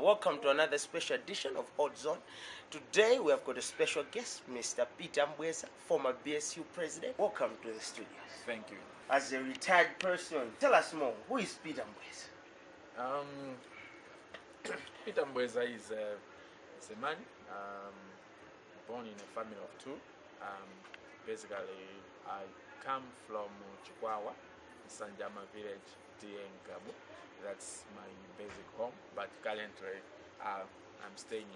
Welcome to another special edition of Hot Zone. Today we have got a special guest, Mr. Mbweza, former BSU president. Welcome to the studios. Thank you. As a retired person, tell us more. Who is Mbweza? Mbweza is a man born in a family of two. Basically, I come from Chikwawa, Sanjama village, Ngabu. That's my basic home, but currently I'm staying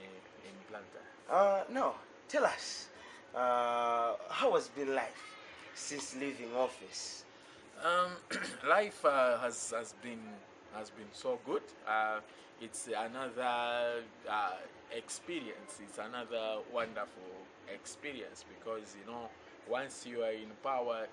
in Planta. No, tell us, how has been life since leaving office? Life has been so good. It's another experience. It's another wonderful experience because once you are in power,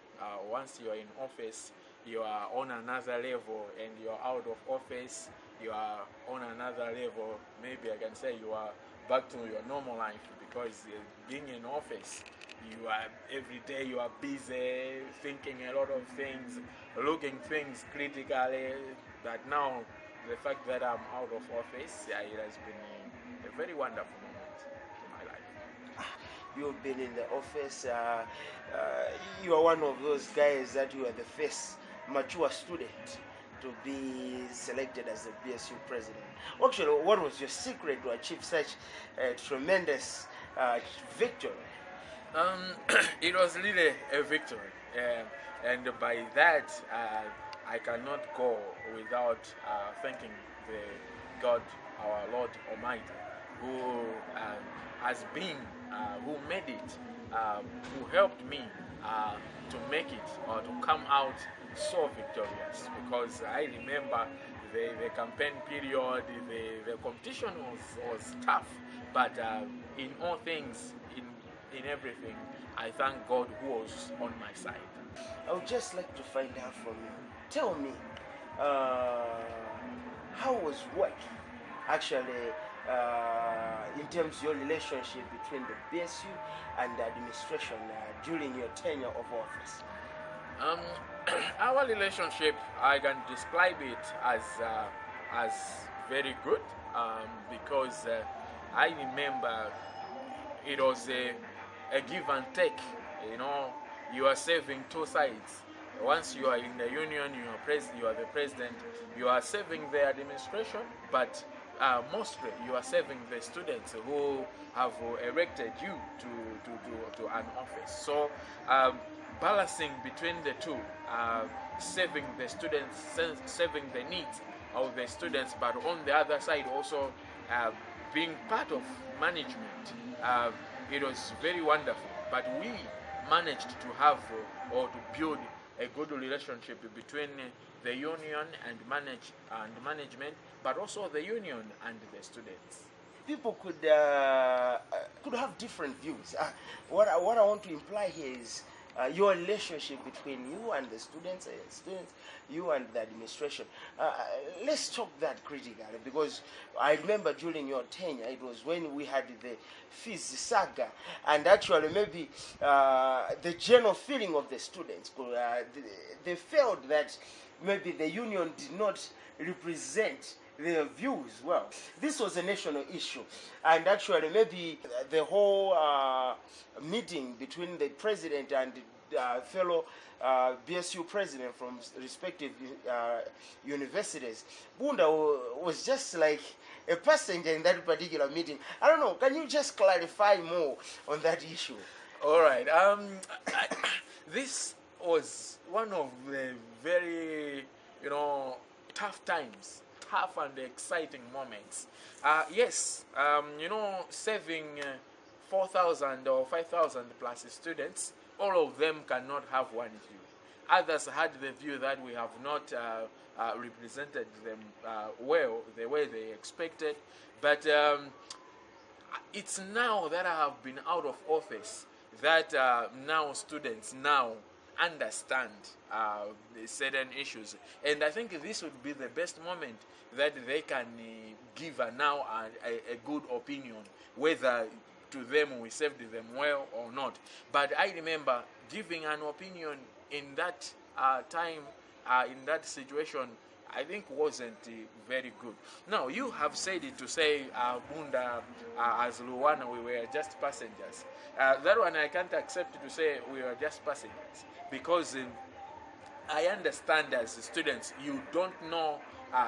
once you are in office, you are on another level, and you are out of office, you are on another level. Maybe I can say you are back to your normal life because being in office, you are every day you are busy thinking a lot of things, looking things critically. But now the fact that I'm out of office, it has been a very wonderful moment in my life. You've been in the office. You are one of those guys that you are the first mature student to be selected as the BSU president. Actually, what was your secret to achieve such a tremendous victory? It was really a victory, and by that I cannot go without thanking the God, our Lord Almighty, who has been, who made it, who helped me to make it or to come out so victorious. Because I remember the campaign period, the competition was tough, but in all things, in everything, I thank God who was on my side. I would just like to find out from you. Tell me, how was work actually in terms of your relationship between the BSU and the administration during your tenure of office? Our relationship, I can describe it as very good because I remember it was a give and take. You are serving two sides. Once you are in the union, you are the president. You are serving the administration, but mostly you are serving the students who have elected you to an office. So balancing between the two, serving the students, serving the needs of the students, but on the other side also being part of management, it was very wonderful. But we managed to have or to build a good relationship between the union and management, but also the union and the students. People could have different views. What I want to imply here is your relationship between you and the students, you and the administration. Let's talk that critically, because I remember during your tenure, it was when we had the fees saga, and actually maybe the general feeling of the students, they felt that maybe the union did not represent their views well. This was a national issue, and actually maybe the whole meeting between the president and fellow BSU president from respective universities, Bunda was just like a passenger in that particular meeting. I don't know, can you just clarify more on that issue? All right. This was one of the very, tough times, tough and exciting moments. Yes, saving 4,000 or 5,000 plus students, all of them cannot have one view. Others had the view that we have not represented them well, the way they expected. But it's now that I have been out of office that now students now understand the certain issues, and I think this would be the best moment that they can give now a good opinion, whether to them we served them well or not. But I remember giving an opinion in that time, in that situation, I think wasn't very good. Now you have said it to say Bunda as Luana we were just passengers. That one I can't accept to say we were just passengers because I understand as students you don't know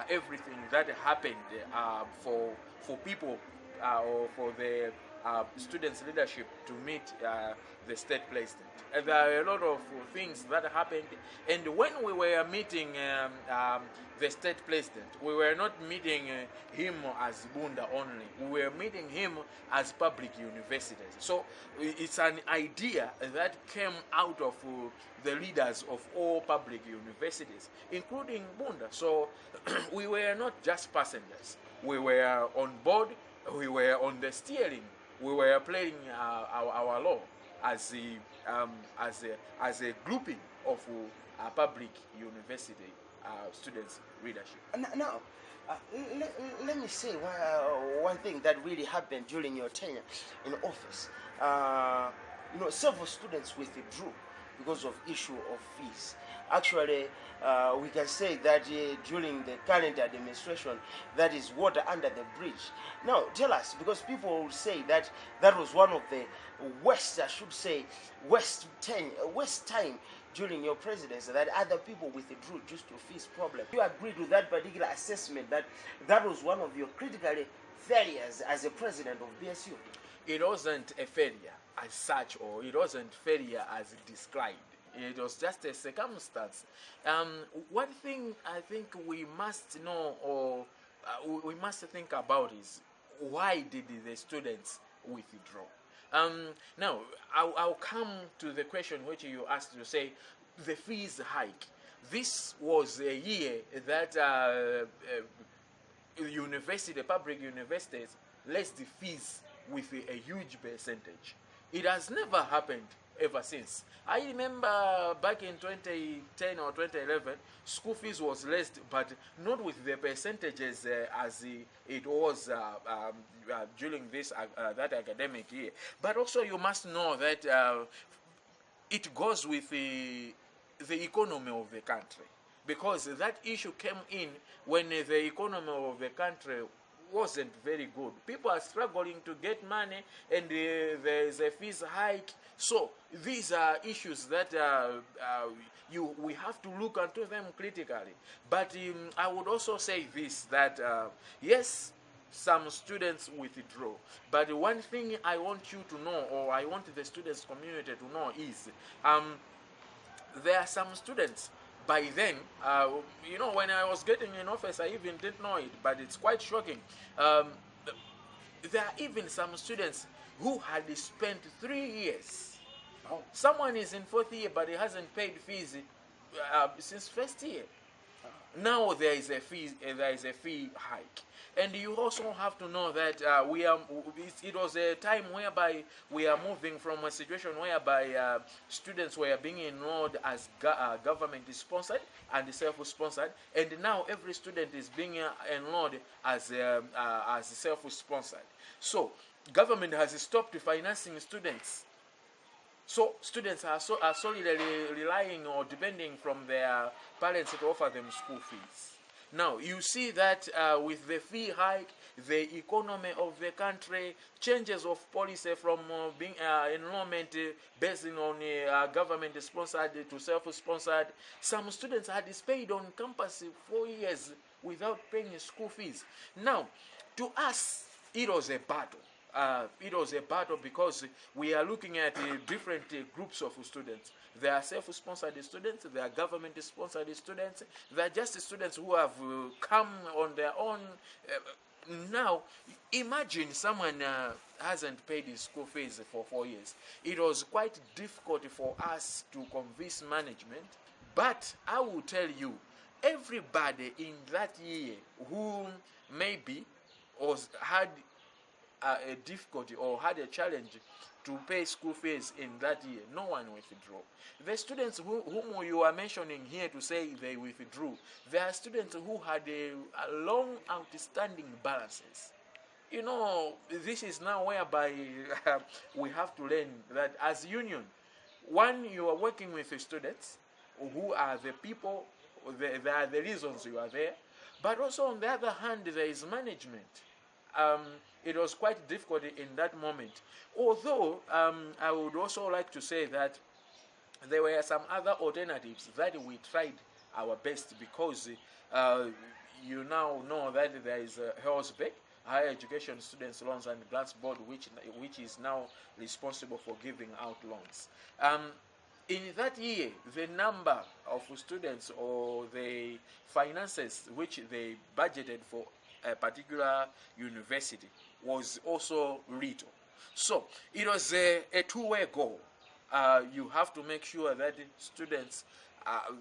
everything that happened for people or for the students' leadership to meet the state president. And there are a lot of things that happened, and when we were meeting the state president, we were not meeting him as Bunda only. We were meeting him as public universities. So it's an idea that came out of the leaders of all public universities, including Bunda. So we were not just passengers. We were on board. We were on the steering. We were playing our role as a grouping of public university students' leadership. Now, let me say one thing that really happened during your tenure in office. Several students withdrew because of issue of fees. Actually, we can say that during the current administration, that is water under the bridge. Now, tell us, because people will say that that was one of the worst, I should say, worst time during your presidency, that other people withdrew due to fees problem. You agreed with that particular assessment, that that was one of your critical failures as a president of BSU? It wasn't a failure as such, or it wasn't failure as described. It was just a circumstance. One thing I think we must know, or we must think about, is why did the students withdraw? Now, I'll come to the question which you asked to say the fees hike. This was a year that public universities raised the fees with a huge percentage. It has never happened ever since. I remember back in 2010 or 2011, school fees was raised, but not with the percentages as it was during this that academic year. But also you must know that it goes with the economy of the country, because that issue came in when the economy of the country wasn't very good. People are struggling to get money, and there is a fees hike. So these are issues that we have to look into them critically. But I would also say this, that yes, some students withdraw. But one thing I want you to know, or I want the students community to know, is there are some students. By then, when I was getting in office, I even didn't know it, but it's quite shocking. There are even some students who had spent 3 years. Oh. Someone is in 4th year, but he hasn't paid fees since 1st year. Now there is a fee hike, and you also have to know that it was a time whereby we are moving from a situation whereby students were being enrolled as government sponsored and self-sponsored, and now every student is being enrolled as self-sponsored. So government has stopped financing students. So students are solely relying or depending from their parents to offer them school fees. Now, you see that with the fee hike, the economy of the country, changes of policy from being enrollment based on government-sponsored to self-sponsored. Some students had stayed on campus 4 years without paying school fees. Now, to us, it was a battle. It was a battle because we are looking at different groups of students. There are self-sponsored students, there are government-sponsored students, there are just students who have come on their own. Now, imagine someone hasn't paid his school fees for 4 years. It was quite difficult for us to convince management, but I will tell you, everybody in that year who maybe had a difficulty or had a challenge to pay school fees in that year, no one withdrew. The students whom you are mentioning here to say they withdrew, there are students who had a long outstanding balances. This is now whereby we have to learn that as union, one, you are working with the students who are the people there are the reasons you are there, but also on the other hand, there is management. It was quite difficult in that moment. Although I would also like to say that there were some other alternatives that we tried our best, because uh, you now know that there is Hellsbeck, Higher Education Students Loans and Grants Board, which is now responsible for giving out loans. In that year, the number of students or the finances which they budgeted for a particular university was also little. So it was a two-way goal. You have to make sure that students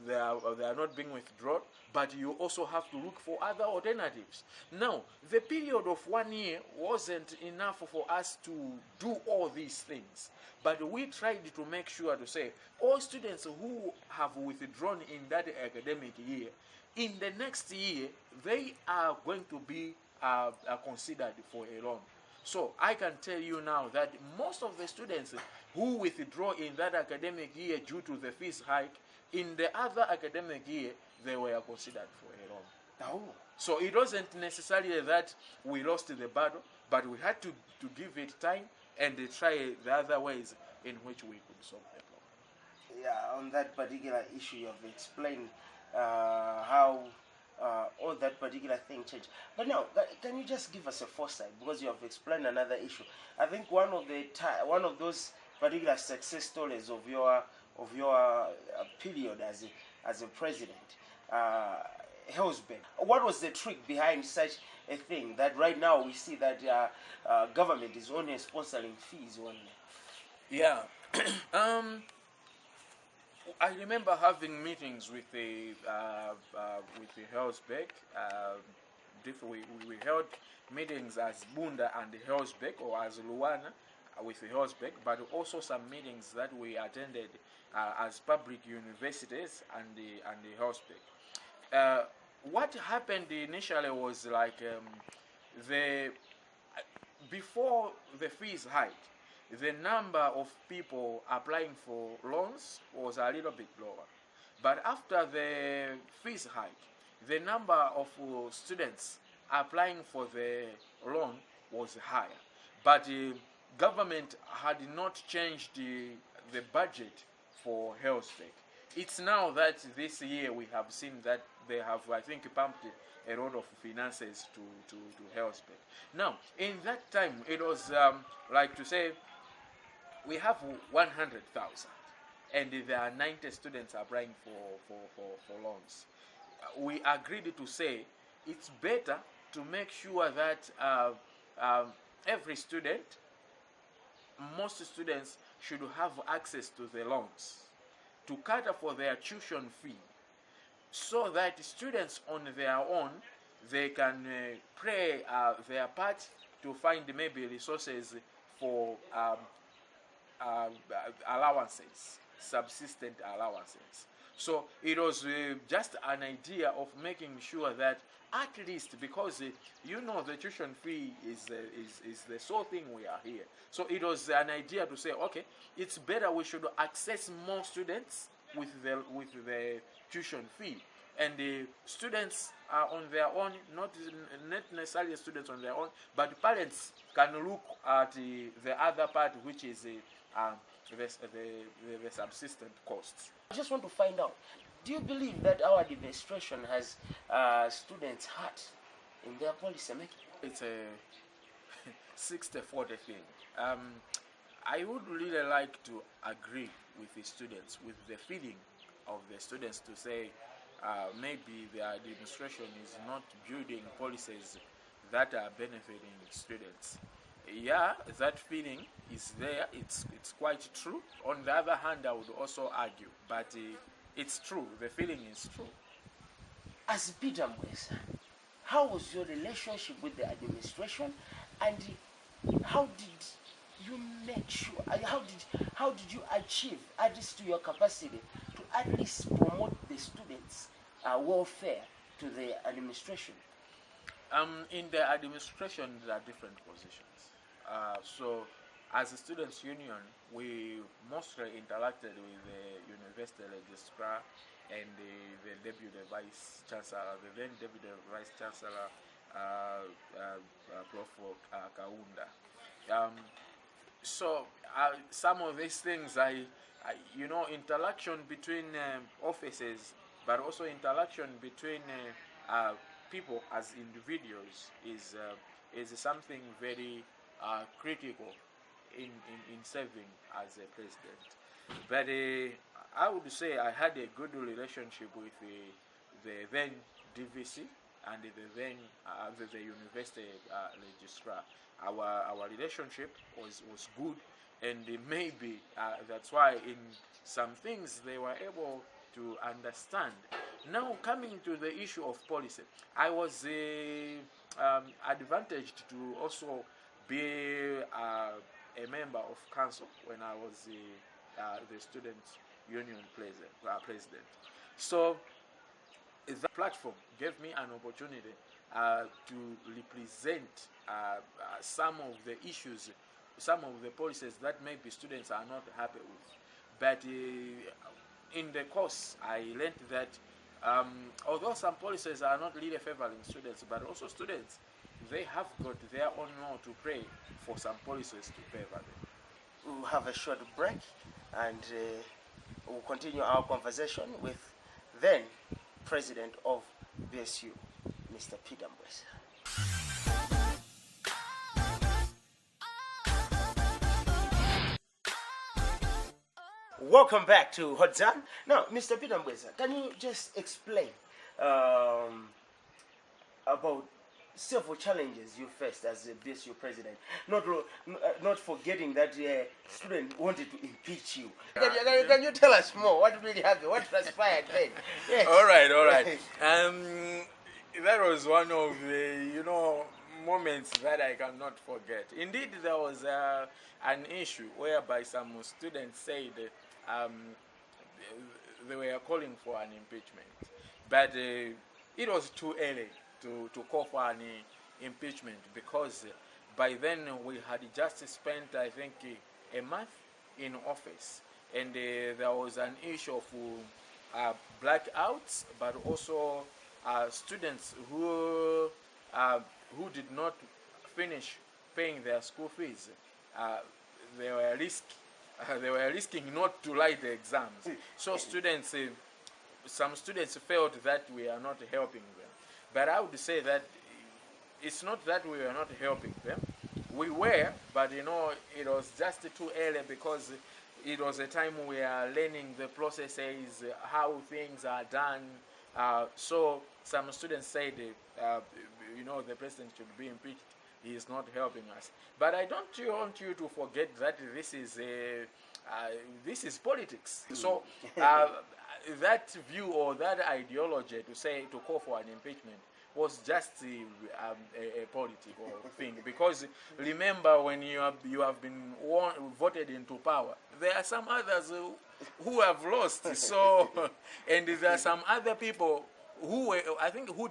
they are not being withdrawn, but you also have to look for other alternatives. Now, the period of 1 year wasn't enough for us to do all these things, but we tried to make sure to say all students who have withdrawn in that academic year, in the next year, they are going to be considered for a loan. So I can tell you now that most of the students who withdraw in that academic year due to the fees hike, in the other academic year, they were considered for a loan. Oh. So it wasn't necessarily that we lost the battle, but we had to give it time and try the other ways in which we could solve the problem. Yeah, on that particular issue, you have explained how all that particular thing changed. But now, can you just give us a foresight, because you have explained another issue? I think one of those particular success stories of your period as a president, Hellsbeck. What was the trick behind such a thing that right now we see that government is only sponsoring fees only? Yeah. I remember having meetings with the Hellsbeck. We held meetings as Bunda and Hellsbeck, or as Luana with the Hellsbeck, but also some meetings that we attended as public universities and the Hellsbeck. What happened initially was like before the fees hike, the number of people applying for loans was a little bit lower. But after the fees hike, the number of students applying for the loan was higher. But the government had not changed the budget for Hellsbeck. It's now that this year we have seen that they have, I think, pumped a lot of finances to Hellsbeck. Now, in that time, it was like to say, we have 100,000 and there are 90 students applying for loans. We agreed to say it's better to make sure that every student, most students should have access to the loans to cater for their tuition fee, so that students on their own, they can play their part to find maybe resources for allowances, subsistent allowances. So it was just an idea of making sure that at least, because you know the tuition fee is the sole thing we are here. So it was an idea to say, okay, it's better we should access more students with the tuition fee, and the students are on their own, not necessarily students on their own, but parents can look at the other part, which is the subsistent costs. I just want to find out, do you believe that our administration has students' heart in their policy making? It's a 60-40 thing. I would really like to agree with the students, with the feeling of the students, to say maybe the administration is not building policies that are benefiting students. Yeah, that feeling is there. It's quite true. On the other hand, I would also argue, but it's true. The feeling is true. As Peter mbweza, how was your relationship with the administration, and how did you make sure? How did you achieve, at least to your capacity, to at least promote the students' welfare to the administration? In the administration, there are different positions. So as a students' union, we mostly interacted with the university registrar and the deputy vice chancellor, the then deputy vice chancellor, Prof. Kaunda. Um, so some of these things, interaction between offices, but also interaction between people as individuals is something very critical in serving as a president. But I would say I had a good relationship with the then DVC and the university registrar. Our relationship was good, and maybe that's why in some things they were able to understand. Now, coming to the issue of policy, I was advantaged to also be a member of council when I was the student union president. So the platform gave me an opportunity to represent some of the issues, some of the policies that maybe students are not happy with. But in the course, I learned that although some policies are not really favoring students, but also students, they have got their own role to play for some policies to favor them. We'll have a short break, and we'll continue our conversation with then President of BSU, Mr. Peter Mbweza. Welcome back to Hot Zone. Now, Mr. Peter Mbweza, can you just explain about several challenges you faced as a BSU president? Not forgetting that student wanted to impeach you. Can you tell us more? What really happened? What transpired then? Yes. All right. That was one of the moments that I cannot forget. Indeed, there was an issue whereby some students said they were calling for an impeachment, but it was too early to call for an impeachment, because by then we had just spent, I think, a month in office, and there was an issue of blackouts, but also students who did not finish paying their school fees. They were risking not to write the exams. So some students felt that we are not helping them. But I would say that it's not that we were not helping them. We were, but it was just too early, because it was a time we are learning the processes, how things are done. So some students said, the president should be impeached. He is not helping us. But I don't want you to forget that this is politics. So that view or that ideology to call for an impeachment was just a political thing. Because remember, when you have been voted into power, there are some others who have lost. So, and there are some other people who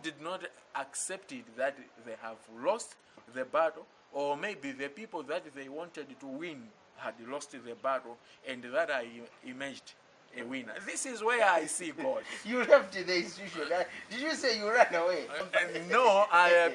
did not accept it, that they have lost the battle, or maybe the people that they wanted to win had lost the battle, and that I emerged a winner. This is where I see God. You left the institution. Did you say you ran away? No,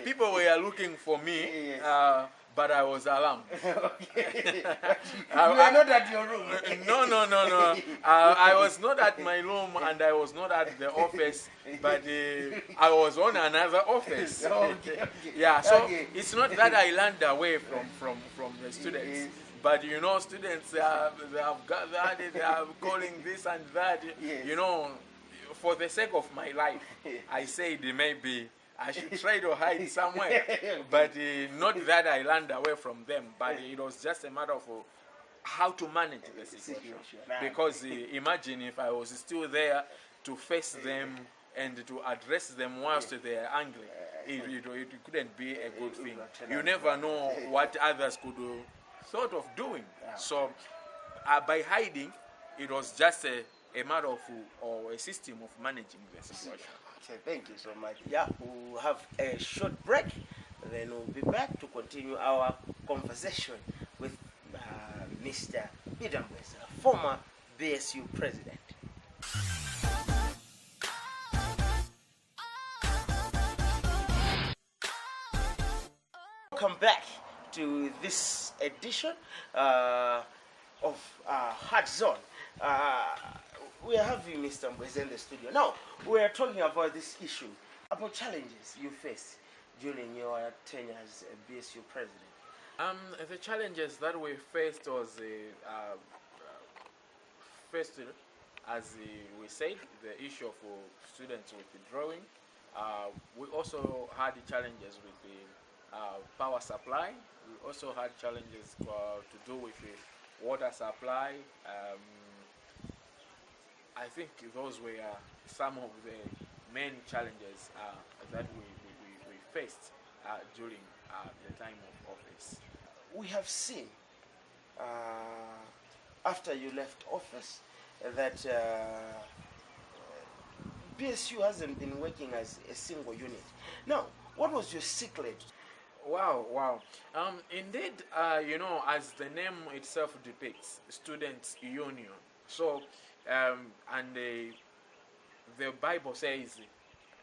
people were looking for me. Yes. But I was alarmed. Okay. You were not at your room. No. I was not at my room, and I was not at the office, but I was on another office. Okay. Yeah, so it's not that I ran away from the students. Yes. But students, they have gathered, they are calling this and that. Yes. For the sake of my life, I said maybe I should try to hide somewhere, but not that I ran away from them, but it was just a matter of how to manage the situation. Because imagine if I was still there to face them and to address them whilst they are angry, it couldn't be a good thing. You never know what others could thought of doing. So by hiding, it was just a matter of or a system of managing the situation. Okay, thank you so much. Yeah, we'll have a short break, then we'll be back to continue our conversation with Mr. Mbweza, former BSU president. Welcome back to this edition of Hard Zone. We are having Mr. Mbweza in the studio. Now, we are talking about this issue, about challenges you faced during your tenure as a BSU president. The challenges that we faced was first, as we said, the issue of students withdrawing. We also had challenges with the power supply. We also had challenges to do with the water supply. I think those were some of the main challenges that we faced during the time of office. We have seen after you left office that BSU hasn't been working as a single unit. Now, what was your secret? Wow. Indeed, as the name itself depicts, students' union. So, and the Bible says,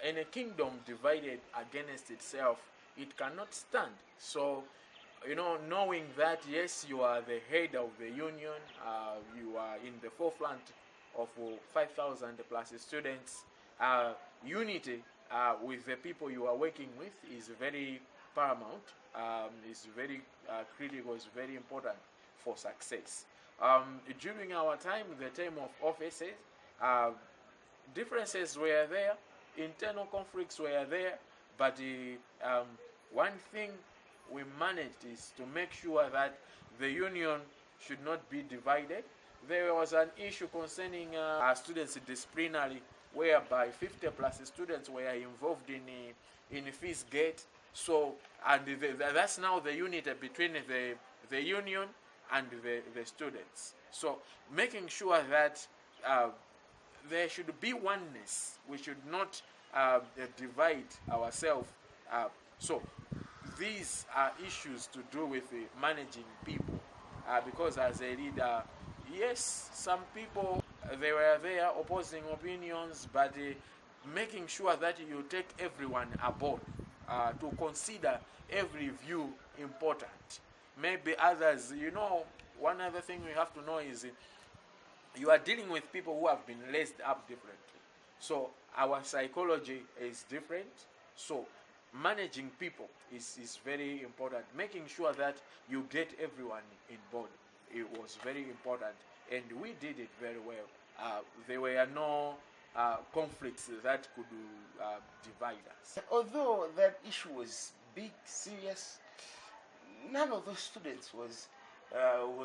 in a kingdom divided against itself, it cannot stand. So, knowing that, yes, you are the head of the union, you are in the forefront of 5,000 plus students, unity with the people you are working with is very paramount, is very critical, is very important for success. During our time, the time of offices, differences were there, internal conflicts were there, but one thing we managed is to make sure that the union should not be divided. There was an issue concerning our students disciplinary, whereby 50 plus students were involved in fees gate. So, and that's now the unity between the union and the students. So, making sure that there should be oneness. We should not divide ourselves. So, these are issues to do with managing people. Because as a leader, yes, some people, they were there opposing opinions, but making sure that you take everyone aboard. To consider every view important. Maybe others, one other thing we have to know is you are dealing with people who have been raised up differently. So our psychology is different. So managing people is very important. Making sure that you get everyone in board, it was very important. And we did it very well. There were no conflicts that could divide us. Although that issue was big, serious, none of those students was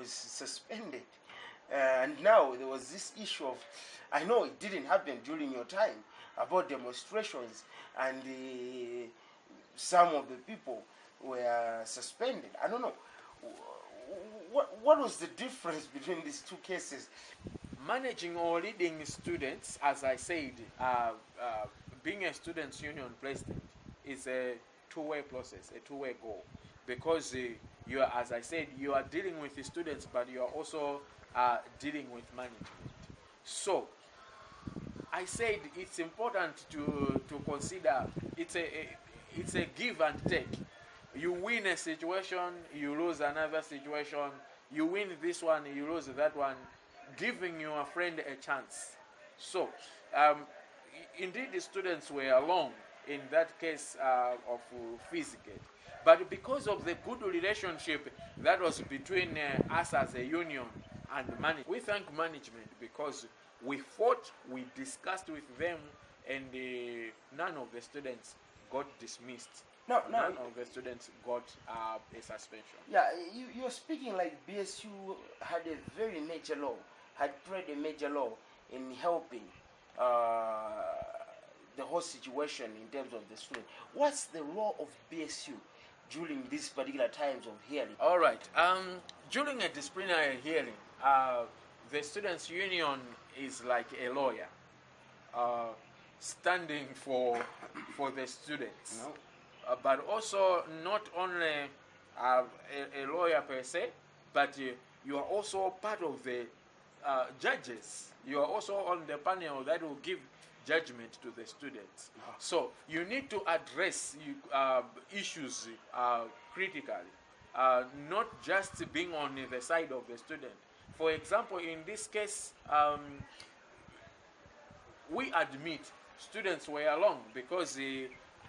suspended. And now there was this issue of, I know it didn't happen during your time, about demonstrations, and some of the people were suspended. I don't know. What was the difference between these two cases? Managing or leading students, as I said, being a students' union president is a two-way process, a two-way goal. Because you are, as I said, you are dealing with the students, but you are also dealing with management. So, I said it's important to consider it's a give and take. You win a situation, you lose another situation. You win this one, you lose that one. Giving your friend a chance. So, indeed, the students were alone in that case of physical. But because of the good relationship that was between us as a union and management, we thank management because we fought, we discussed with them, and none of the students got dismissed. None of the students got a suspension. Yeah, you're speaking like BSU had a very major role, had played a major role in helping the whole situation in terms of the student. What's the role of BSU during these particular times of hearing? All right. During a disciplinary hearing, the students' union is like a lawyer standing for the students. No. But also not only a lawyer per se, but you are also part of the judges. You are also on the panel that will give judgment to the students. So you need to address issues critically, not just being on the side of the student. For example, in this case, we admit students were along because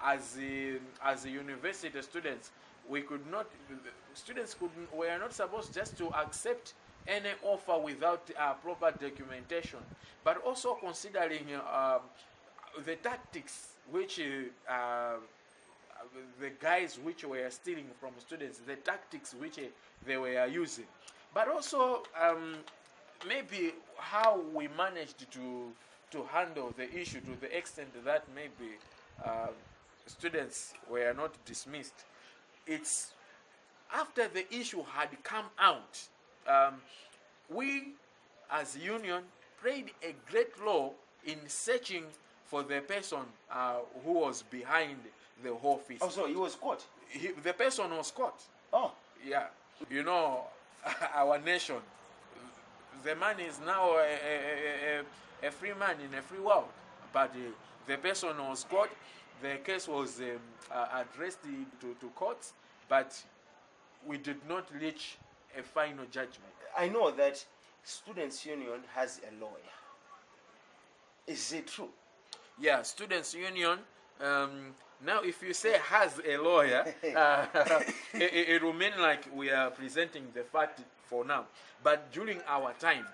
as a university students, we could not, students were not supposed just to accept any offer without proper documentation, but also considering the tactics which the guys which were stealing from students, the tactics which they were using, but also maybe how we managed to handle the issue to the extent that maybe students were not dismissed. It's after the issue had come out, we as a union played a great role in searching for the person who was behind the whole feast. Oh, so he was caught? The person was caught. Oh. Yeah. You know, our nation, the man is now a free man in a free world. But the person was caught. The case was addressed to courts, but we did not reach a final judgment. I know that Students' Union has a lawyer. Is it true? Yeah, Students' Union. Now, if you say has a lawyer, it will mean like we are presenting the fact for now. But during our time,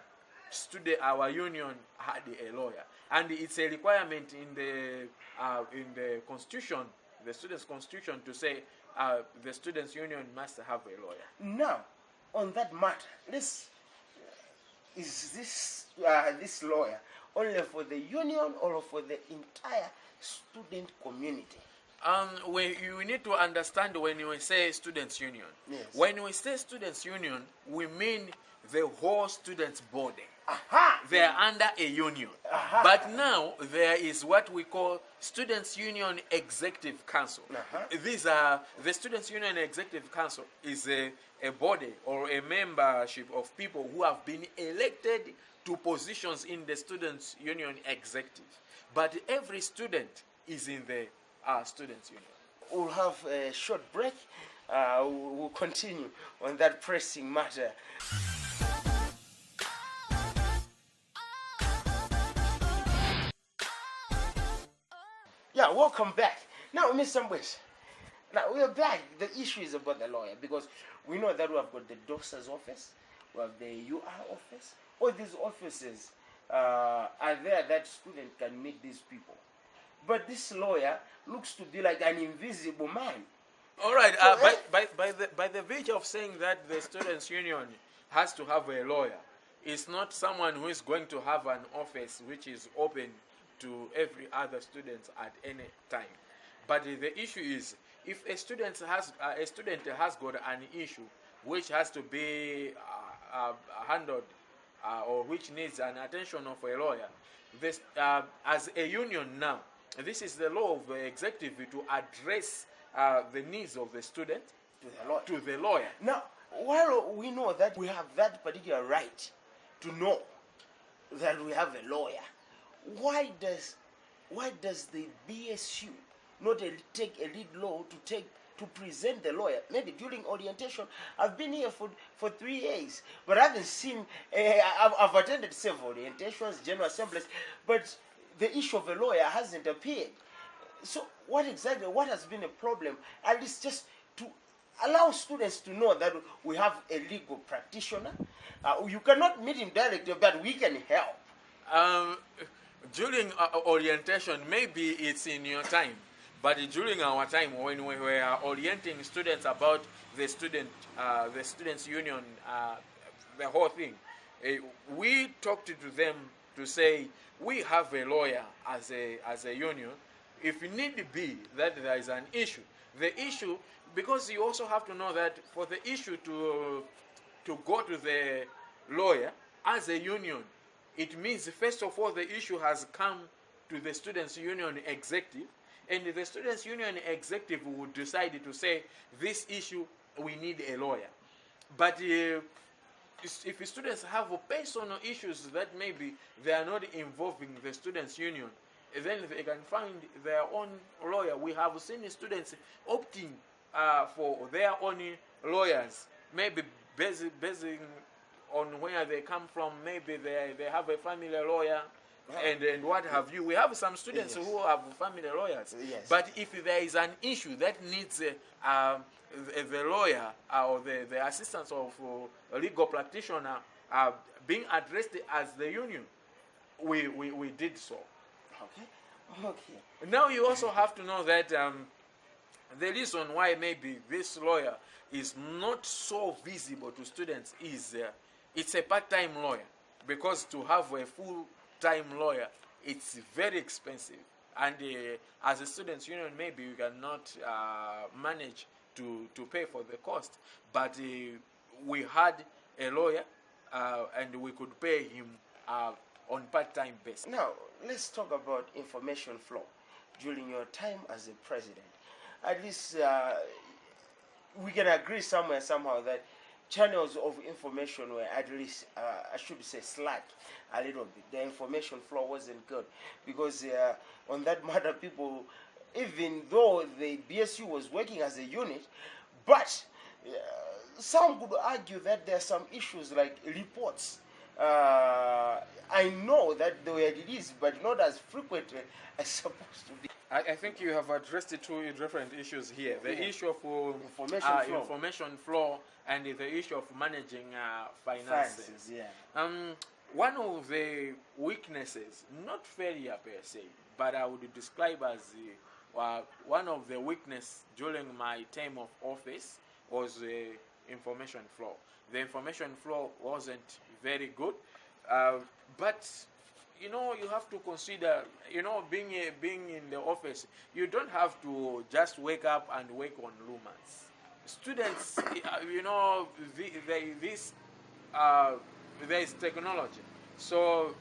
our union had a lawyer, and it's a requirement in the constitution, the students' constitution, to say the Students' Union must have a lawyer. Now, on that matter, is this lawyer only for the union or for the entire student community? You need to understand when we say Students' Union. Yes. When we say Students' Union, we mean the whole students' body. Aha! They are under a union. Aha. But now there is what we call Students' Union Executive Council. These are the Students' Union Executive Council is a body or a membership of people who have been elected to positions in the Students' Union Executive. But every student is in the Students' Union. We'll have a short break. We'll continue on that pressing matter. Yeah, welcome back. Now, Mr. Mbweza, now we are back. The issue is about the lawyer, because we know that we have got the doctor's office, we have the UR office. All these offices are there that students can meet these people. But this lawyer looks to be like an invisible man. All right. So, By the virtue of saying that the Students' Union has to have a lawyer, it's not someone who is going to have an office which is open to every other student at any time. But the issue is, if a student has got an issue which has to be handled or which needs an attention of a lawyer, this as a union now, this is the law of the executive to address the needs of the student to the lawyer. Now, while we know that we have that particular right to know that we have a lawyer, why does the BSU not take a lead role to present the lawyer? Maybe during orientation, I've been here for 3 years, but I haven't seen. I've attended several orientations, general assemblies, but the issue of a lawyer hasn't appeared. So what has been a problem? At least just to allow students to know that we have a legal practitioner. You cannot meet him directly, but we can help. During orientation, maybe it's in your time, but during our time when we were orienting students about the Students' Union, the whole thing, we talked to them to say we have a lawyer as a union. If need be that there is an issue, the issue, because you also have to know that for the issue to go to the lawyer as a union, it means first of all the issue has come to the Students' Union Executive, and the Students' Union Executive would decide to say this issue we need a lawyer. But if students have personal issues that maybe they are not involving the students union, then they can find their own lawyer. We have seen students opting for their own lawyers, maybe basing on where they come from. Maybe they have a family lawyer, and what have you. We have some students who have family lawyers. But if there is an issue that needs the lawyer or the assistance of a legal practitioner being addressed as the union, we did so. Okay. Now you also have to know that the reason why maybe this lawyer is not so visible to students is it's a part-time lawyer, because to have a full-time lawyer, it's very expensive, and as a students union, maybe you cannot manage to pay for the cost, but we had a lawyer and we could pay him on part-time basis. Now, let's talk about information flow during your time as a president. At least we can agree somewhere, somehow, that channels of information were at least, I should say, slack a little bit. The information flow wasn't good because on that matter, people, even though the BSU was working as a unit, but some could argue that there are some issues like reports. I know that they were released, but not as frequently as supposed to be. I think you have addressed two different issues here. The issue of information flow and the issue of managing finances. One of the weaknesses, not failure per se, but I would describe as one of the weaknesses during my term of office was the information flow. The information flow wasn't very good, but you know, you have to consider, you know, being in the office, you don't have to just wake up and work on rumors. Students, you know, there is technology, so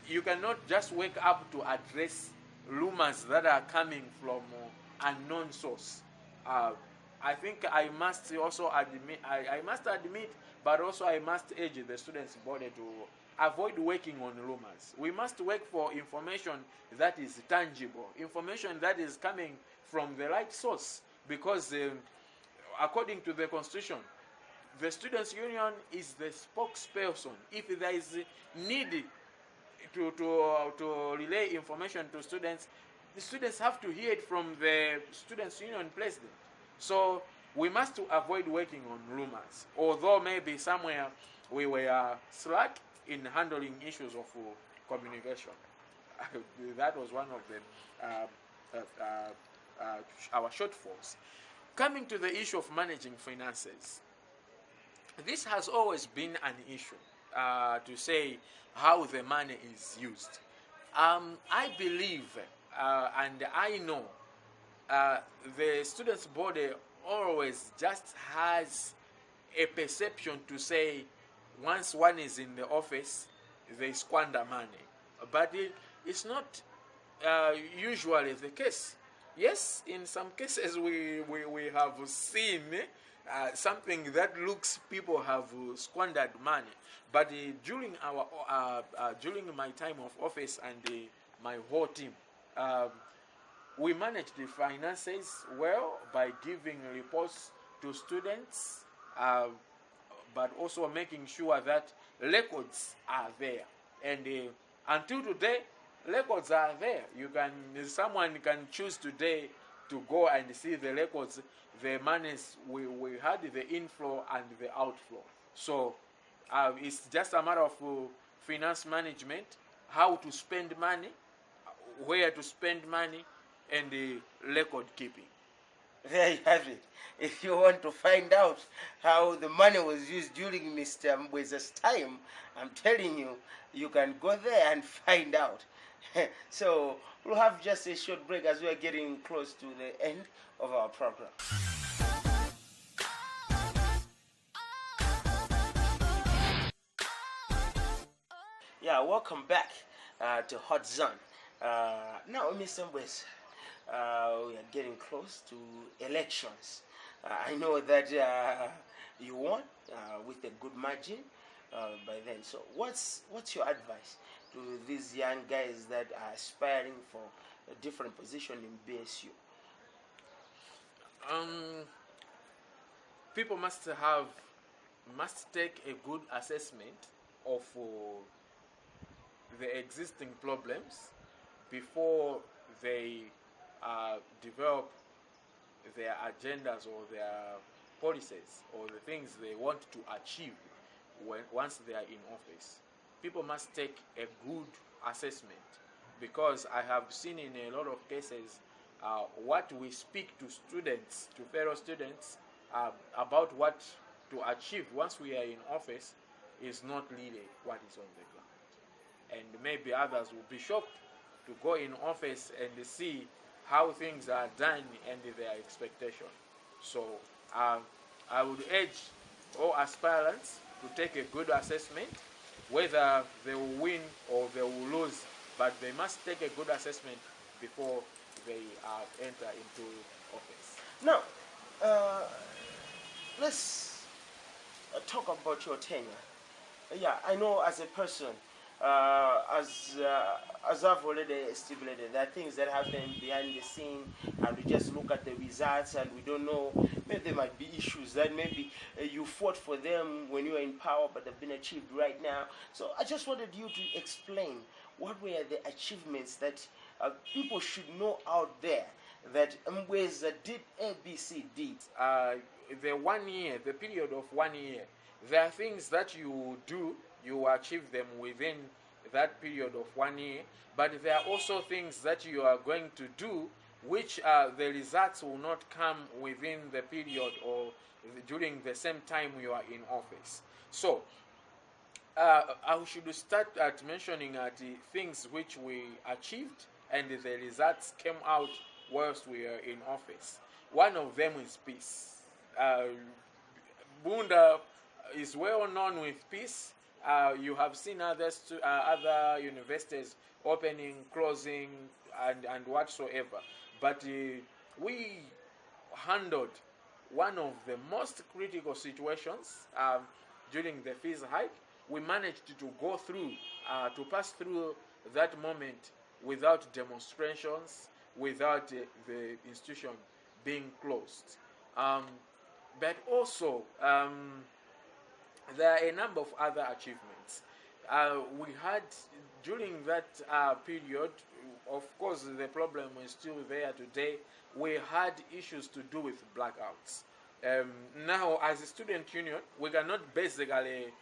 you cannot just wake up to address rumors that are coming from unknown source. I think I must also admit, I must admit, but also I must urge the students' body to avoid working on rumors. We must work for information that is tangible, information that is coming from the right source, because according to the Constitution, the Students' Union is the spokesperson. If there is need to relay information to students, the students have to hear it from the Students' Union president. So we must avoid working on rumors, although maybe somewhere we were slack in handling issues of communication. That was one of our shortfalls. Coming to the issue of managing finances, this has always been an issue, to say how the money is used. I believe and I know the students' body always just has a perception to say once one is in the office, they squander money. But it's not usually the case. Yes, in some cases we have seen something that looks people have squandered money. But during my time of office and my whole team, we managed the finances well by giving reports to students, but also making sure that records are there. And until today, records are there. Someone can choose today to go and see the records, the monies we had, the inflow and the outflow. So it's just a matter of finance management, how to spend money, where to spend money, and the record keeping. There you have it. If you want to find out how the money was used during Mr. Mbweza's time, I'm telling you, you can go there and find out. So we'll have just a short break as we are getting close to the end of our program. Yeah, welcome back to Hot Zone. Now, Mr. Mbweza, we are getting close to elections. I know that you won with a good margin. by then. So what's your advice to these young guys that are aspiring for a different position in BSU? Um, People must take a good assessment of the existing problems before they develop their agendas or their policies or the things they want to achieve once they are in office. People must take a good assessment, because I have seen in a lot of cases what we speak to students, to fellow students, about what to achieve once we are in office is not really what is on the ground. And maybe others will be shocked to go in office and see how things are done and their expectation. So I would urge all aspirants to take a good assessment, whether they will win or they will lose, but they must take a good assessment before they enter into office. Now, let's talk about your tenure. Yeah, I know as a person, as I've already stipulated, there are things that happen behind the scene, and we just look at the results, and we don't know. Maybe there might be issues that maybe you fought for them when you were in power, but they've been achieved right now. So I just wanted you to explain what were the achievements that people should know out there that mbweza did ABCD. The 1 year, the period of 1 year, there are things that you do, you achieve them within that period of 1 year, but there are also things that you are going to do which the results will not come within the period or during the same time you are in office. So I should start at mentioning the things which we achieved and the results came out whilst we are in office. One of them is peace. Bunda is well known with peace. You have seen other universities opening, closing, and whatsoever. But we handled one of the most critical situations during the fees hike. We managed to go through, to pass through that moment without demonstrations, without the institution being closed. But also, there are a number of other achievements. We had, during that period, of course, the problem is still there today. We had issues to do with blackouts. Now, as a student union, we cannot basically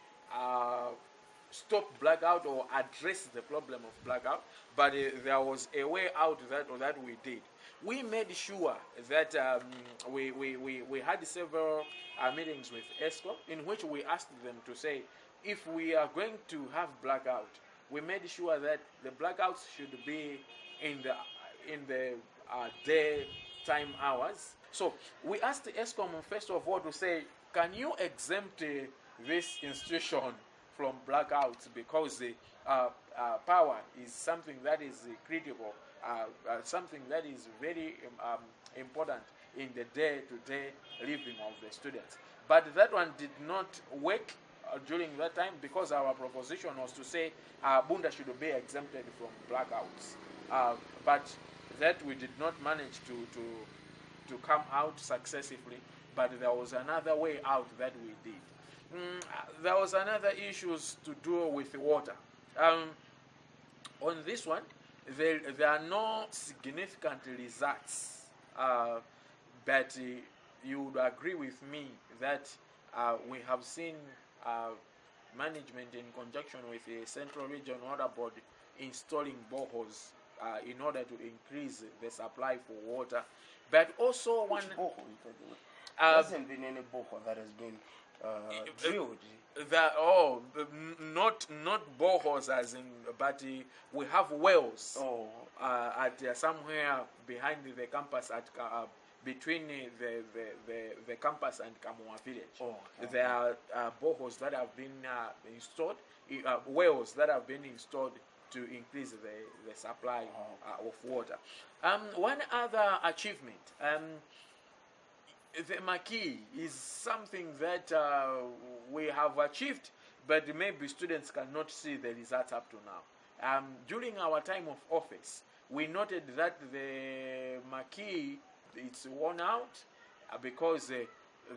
stop blackout or address the problem of blackout, but there was a way out that we did. We made sure that we had several meetings with ESCOM in which we asked them to say, if we are going to have blackout, we made sure that the blackouts should be in the daytime hours. So we asked the ESCOM first of all to say, can you exempt this institution from blackouts, because the power is something that is critical, something that is very important in the day-to-day living of the students. But that one did not work during that time, because our proposition was to say Bunda should be exempted from blackouts. But that we did not manage to come out successfully, but there was another way out that we did. There was another issues to do with water. On this one, there are no significant results, but you would agree with me that we have seen management in conjunction with the Central Region Water Board installing boreholes in order to increase the supply for water. But also Which borehole? There hasn't been any borehole that has been drilled. Not boreholes as in, but we have wells at somewhere behind the campus at between the campus and Kamua village. There are boreholes that have been installed, wells that have been installed to increase the supply of water. One other achievement, the Maki is something that we have achieved, but maybe students cannot see the results up to now. During our time of office, we noted that the marquee, it's worn out because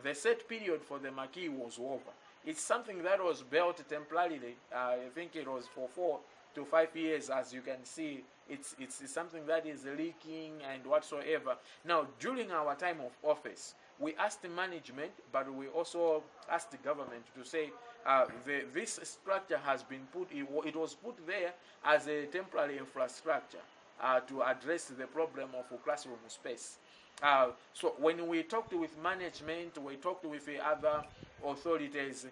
the set period for the marquee was over. It's something that was built temporarily. I think it was for 4 to 5 years. As you can see, it's something that is leaking and whatsoever. Now, during our time of office, we asked the management, but we also asked the government to say this structure has been it was put there as a temporary infrastructure to address the problem of classroom space. So when we talked with management, we talked with the other authorities,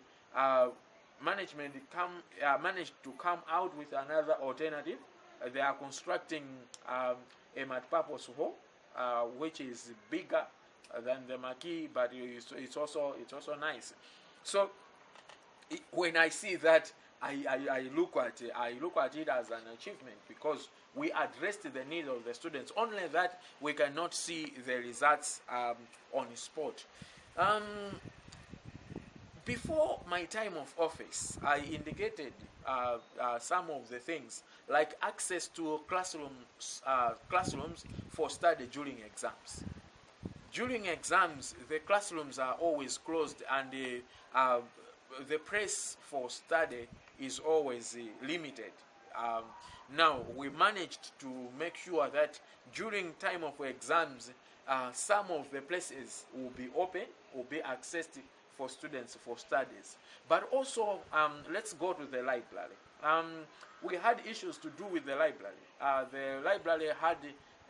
management managed to come out with another alternative. They are constructing a multi-purpose hall, which is bigger than the marquee, but it's also nice. So when I see that, I look at it as an achievement, because we addressed the needs of the students. Only that we cannot see the results on the spot. Before my time of office, I indicated some of the things, like access to classrooms for study during exams. During exams, the classrooms are always closed, and the place for study is always limited. Now, we managed to make sure that during time of exams, some of the places will be open, will be accessed for students for studies. But also, let's go to the library. We had issues to do with the library. The library had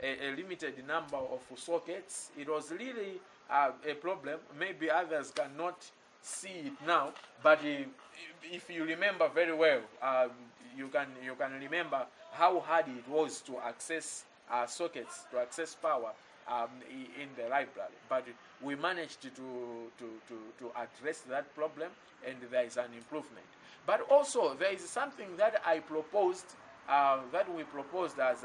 a limited number of sockets. It was really a problem. Maybe others cannot see it now, but if you remember very well, you can remember how hard it was to access sockets, to access power in the library. But we managed to address that problem, and there is an improvement. But also, there is something that I proposed, that we proposed as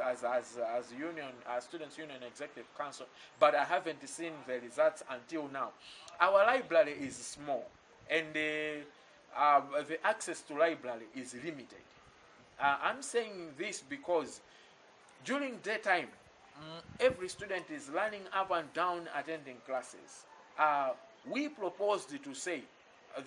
union, Students Union Executive Council, but I haven't seen the results until now. Our library is small, and the access to library is limited. I'm saying this because during daytime, every student is running up and down attending classes. We proposed to say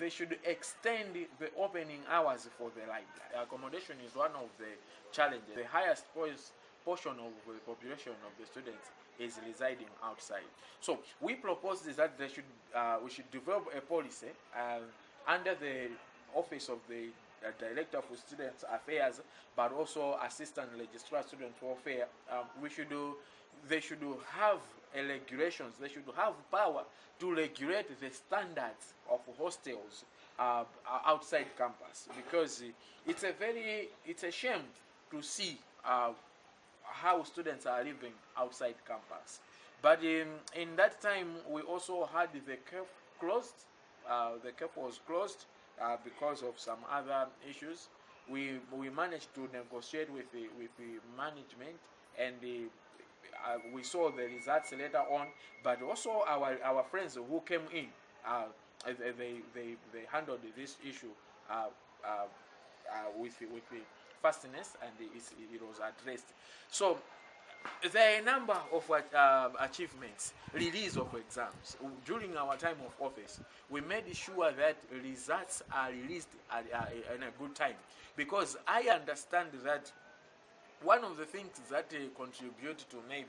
they should extend the opening hours for the library. Accommodation is one of the challenges. The highest portion of the population of the students is residing outside. So we proposed that we should develop a policy under the office of the Director for Student Affairs, but also Assistant Registrar Student Welfare. They should have regulations. They should have power to regulate the standards of hostels outside campus, because it's a shame to see how students are living outside campus. But in that time, we also had the CAF closed. The CAF was closed because of some other issues. We managed to negotiate with the management, and we saw the results later on. But also our friends who came in, they handled this issue with the fastness, and it was addressed. So there are a number of achievements. Release of exams. During our time of office, we made sure that results are released in a good time, because I understand that one of the things that contribute to maybe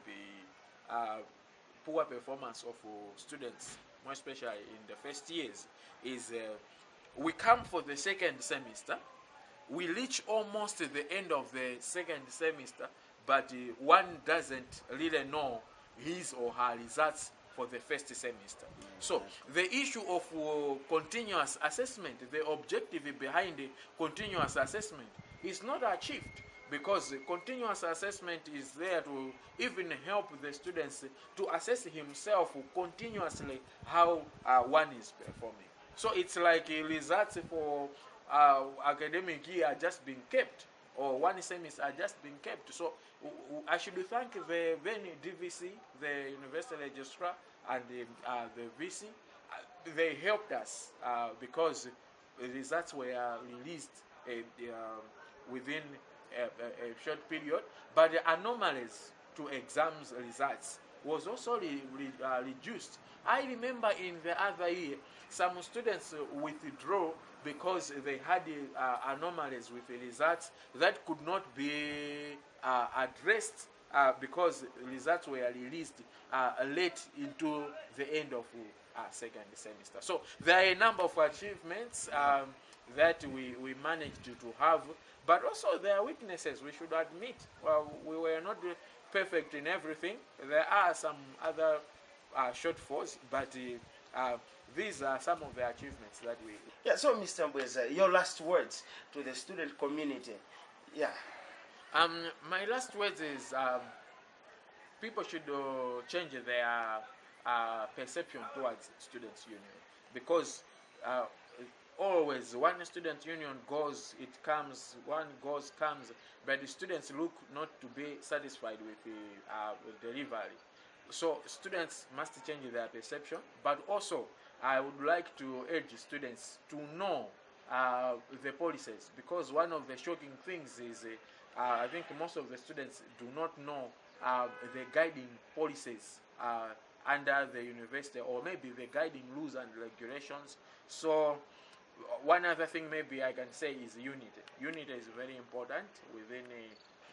poor performance of students, more especially in the first years, is we come for the second semester, we reach almost the end of the second semester, but one doesn't really know his or her results for the first semester. So the issue of continuous assessment, the objective behind the continuous assessment is not achieved, because continuous assessment is there to even help the students to assess himself continuously how one is performing. So it's like results for academic year are just being kept, or one semester are just being kept. So I should thank the then DVC, the University Registrar, and the VC. They helped us because results were released within a short period, but the anomalies to exams results was also reduced. I remember in the other year, some students withdraw because they had anomalies with the results that could not be addressed because results were released late into the end of second semester. So there are a number of achievements that we managed to have, but also there are weaknesses we should admit. Well, we were not perfect in everything. There are some other shortfalls, but these are some of the achievements that we... Yeah, so Mr. Mbweza, your last words to the student community. Yeah. My last words is people should change their perception towards students' union, because always one student union goes, it comes, one goes, comes, but the students look not to be satisfied with the delivery. So students must change their perception, but also I would like to urge students to know the policies, because one of the shocking things is I think most of the students do not know the guiding policies under the university, or maybe the guiding rules and regulations. So one other thing maybe I can say is unity. Unity is very important within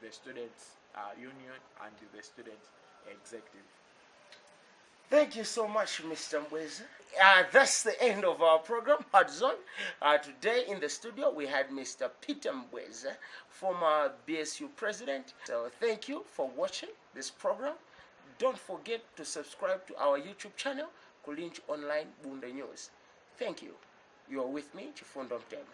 the students' union and the student executive. Thank you so much, Mr. Mbweza. That's the end of our program, Hard Zone. Today in the studio, we had Mr. Peter Mbweza, former BSU president. So thank you for watching this program. Don't forget to subscribe to our YouTube channel, Kulinchi Online Bunda News. Thank you. You are with me, Chifundo Mtema.